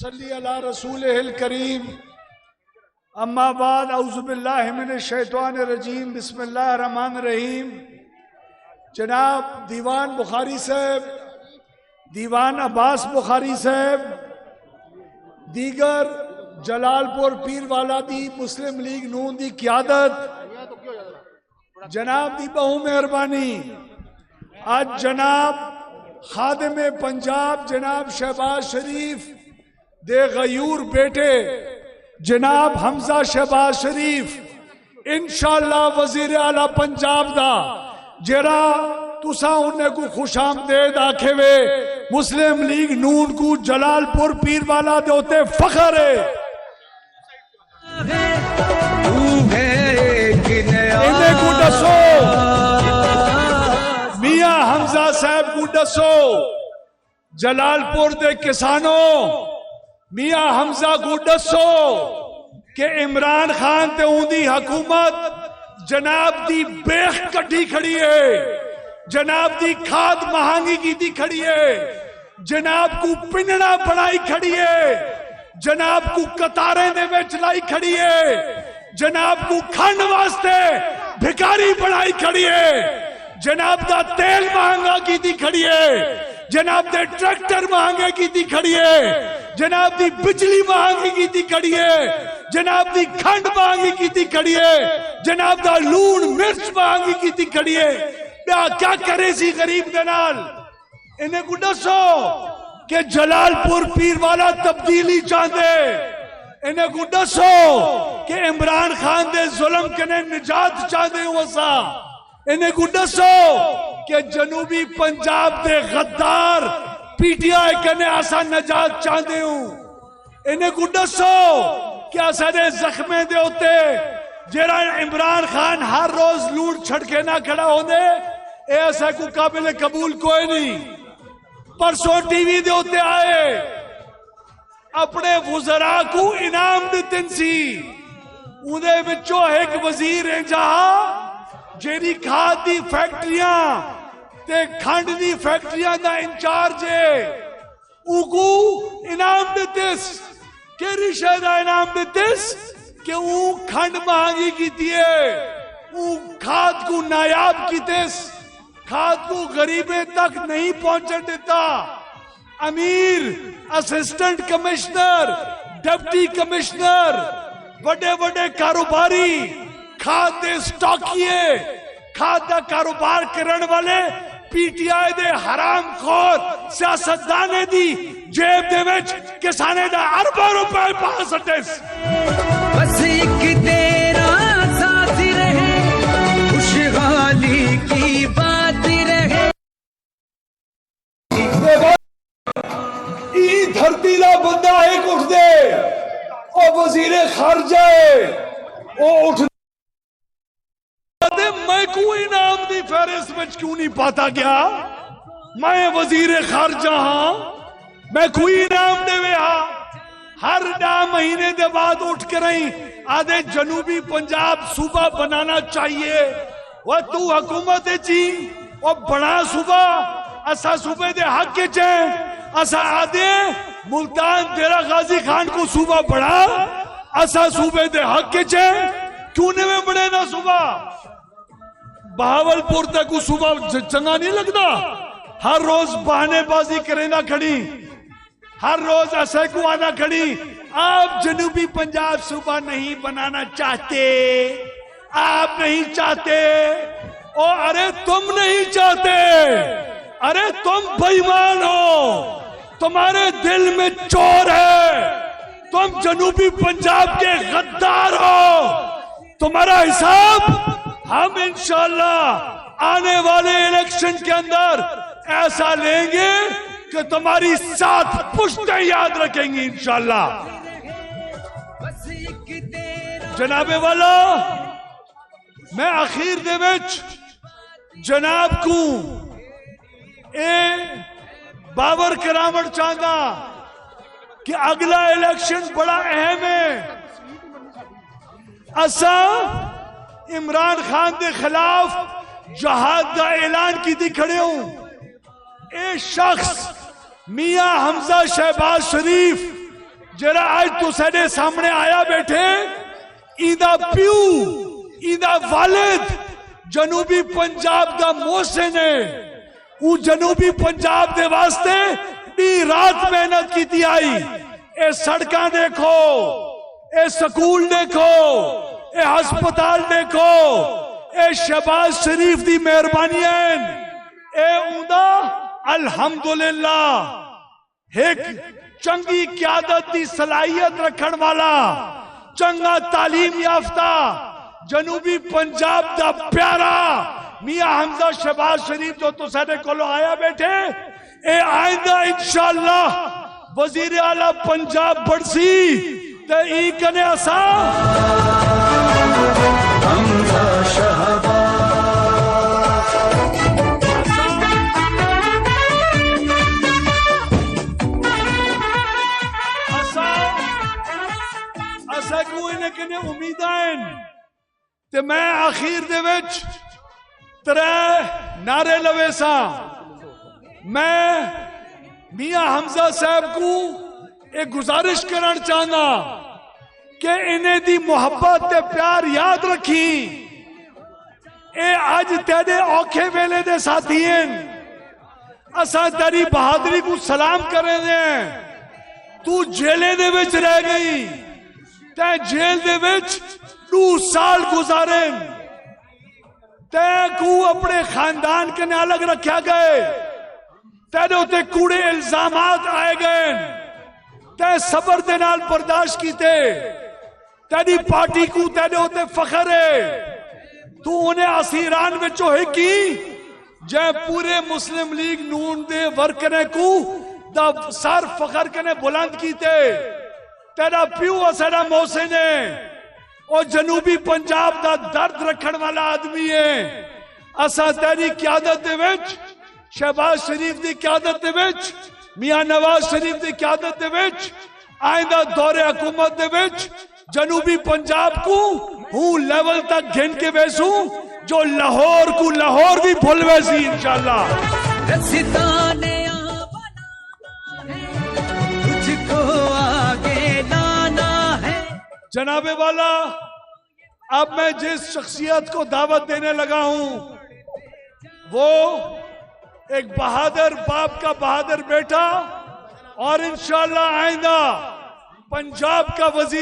सल्ली अला रसूलिल करीम। अम्मा बाद औज़ु बिल्लाहि मिनश शैतानिर रजीम। बिस्मिल्लाहिर रहमानिर रहीम। जनाब दीवान बुखारी साहब, दीवान अब्बास बुखारी साहब, दीगर जलालपुर पीरवाला दी मुस्लिम लीग नून दी क्यादत, जनाब दी बहु मेहरबानी। आज जनाब खादिम पंजाब जनाब शहबाज शरीफ दे गयूर बेटे जनाब हमजा शहबाज शरीफ इंशाअल्लाह वजीर आला पंजाब दा जरा तुसा उन्हें को खुशामदेद आखे वे मुस्लिम लीग नून को जलालपुर पीरवाला दे होते फखर है। इन्हें को दसो मियां हमजा साहब को दसो जलालपुर दे किसानों, मियां हमजा को दसो कि इमरान खान ते उन्दी हुकूमत जनाब दी बेख कटी खड़ी है, जनाब दी खाद महंगी की खड़ी है, जनाब को पिंडना बनाई खड़ी है, जनाब को कतारें दे विच लाई खड़ी है, जनाब को खंड वास्ते भिखारी बनाई खड़ी है, जनाब दा तेल महंगा की खड़ी है, जनाब दे ट्रैक्टर महंगे की खड़ी है, जनाब दी बिजली महंगी की खड़ी है, जनाब दी खंड महंगी की खड़ी है, जनाब दा लूण मिर्च महंगी की खड़ी है। क्या करे सी गरीब दे नाल? इन्हें को दसो कि जलालपुर पीरवाला तब्दीली चाहते, इन्हें को दसो कि इमरान खान दे जुल्म कने निजात चाहते हो वसा, इन्हें को दसो कि जनूबी पंजाब दे गद्दार पीटीआई कने आसा नजात चाहते हूं, इन्हें को दसो कि आसारे जख्मे दे होते जरा इमरान खान हर रोज लूट छड़के ना खड़ा होने ऐसा को काबिल कबूल कोई नहीं। परसों टीवी दे होते आए अपने वुजरा को इनाम दिते सी, उदे विचों एक वजीर है जहां जेरी खाद दी फैक्ट्रियां ते खंड दी फैक्ट्रियां दा इंचार्ज है, उको इनाम दितिस। केरी शय दा इनाम दितिस कि वो खंड महंगी की है, वो खाद को नायाब कीतिस, खाद को गरीबे तक नहीं पहुंचने देता। अमीर, असिस्टेंट कमिश्नर, डिप्टी कमिश्नर, बड़े बड़े कारोबारी, खाद दे स्टॉकिए, खाद का कारोबार करने वाले पीटीआई दे हरामखोर सियासतदाने दी जेब दे विच किसाने दा अरबों रुपए पा सटे। बस एक तेरा साथ रहे, खुशहाली की बात रहे। ई धरती दा बंदा एक उठ दे, ओ वजीर खारजा है, ओ उठ मैं कोई इनाम दी फहरिस्त में क्यों नहीं पाता गया? मैं वजीर खारजा हाँ, मैं कोई इनाम देवे हाँ। हर 10 महीने के बाद उठ कर रही आधे जनूबी पंजाब सूबा बनाना चाहिए। वह तू हुकूमत जी और बड़ा सूबा असा सूबे दे हक के चे, असा आधे मुल्तान तेरा गाजी खान को सूबा बड़ा, असा सूबे दे हक के चे क्यों नहीं बने ना सूबा? बहावलपुर तक सुबह चंगा नहीं लगता? हर रोज बहानेबाजी करे ना खड़ी, हर रोज ऐसे को आना खड़ी। आप जनूबी पंजाब सूबा नहीं बनाना चाहते, आप नहीं चाहते, ओ अरे तुम नहीं चाहते, अरे तुम बेईमान हो, तुम्हारे दिल में चोर है, तुम जनूबी पंजाब के गद्दार हो। तुम्हारा हिसाब हम इंशाअल्लाह आने वाले इलेक्शन के अंदर ऐसा लेंगे कि तुम्हारी 7 पुश्तें याद रखेंगी इंशाअल्लाह। जनाबे वाला मैं आखिर दे विच जनाब को ए बाबर करावट चाहता कि अगला इलेक्शन बड़ा अहम है। असा इमरान खान के खिलाफ जहाद का ऐलान की खड़े हूं। ए शख्स मियां हमजा शहबाज शरीफ जरा आज तुसाडे सामने आया बैठे इंदा प्यू इंदा वालिद जनूबी पंजाब का मोहसिन है। वो जनूबी पंजाब के वास्ते दी रात मेहनत की आई। ए सड़कां देखो, ए स्कूल देखो, ए हस्पताल देखो, ए शहबाज शरीफ की मेहरबानी ए उंदा अल्हम्दुलिल्लाह एक चंगी क्यादत की सलाहियत रखने वाला चंगा तालीम याफ्ता जनूबी पंजाब का प्यारा मियां हमजा शहबाज शरीफ जो तो साडे कोलो आया बैठे ए आइंदा इंशाअल्लाह वजीर आला पंजाब बढ़सी ते ई कने असा हमजा शहबाज असा कोई ने कने उम्मीद ते मैं आखिर दे विच त्रै नारे लवे सा। मैं मियां हमजा साहब को एक गुजारिश करना चाहना कि इन्हें दी मोहब्बत ते प्यार याद रखी। ए अज तेरे औखे वेले दे साथी हैं, असा तेरी बहादुरी को सलाम करे दे। तू जेले दे विच रह गई, ते जेल दे विच 2 साल गुजारे, तै को अपने खानदान के अलग रखा गए, तेरे उत्ते कूड़े इल्जामात आए गए, तै सबर दे नाल बर्दाश्त कीते। तेरी पार्टी को तेरे उत्ते फखर है। तू उन्हें असीरान विचों है की जै पूरे मुस्लिम लीग नून दे वर्करे को दा सर फखर कने बुलंद कीते। तेरा प्यू असड़ा मोहसिन है और जनूबी पंजाब का दर्द रखने वाला आदमी है। असा तेरी क्यादत दे विच, शहबाज शरीफ की क्यादत दे विच, मियां नवाज शरीफ की क्यादत दे विच आइंदा दौरे हुकूमत दे विच जनूबी पंजाब को हूं लेवल तक गिन के वैसू जो लाहौर को लाहौर भी भूल वैसी इंशाअल्लाह। जनाबे वाला, अब मैं जिस शख्सियत को दावत देने लगा हूं वो एक बहादुर बाप का बहादुर बेटा और इंशाअल्लाह आइंदा पंजाब का वजीर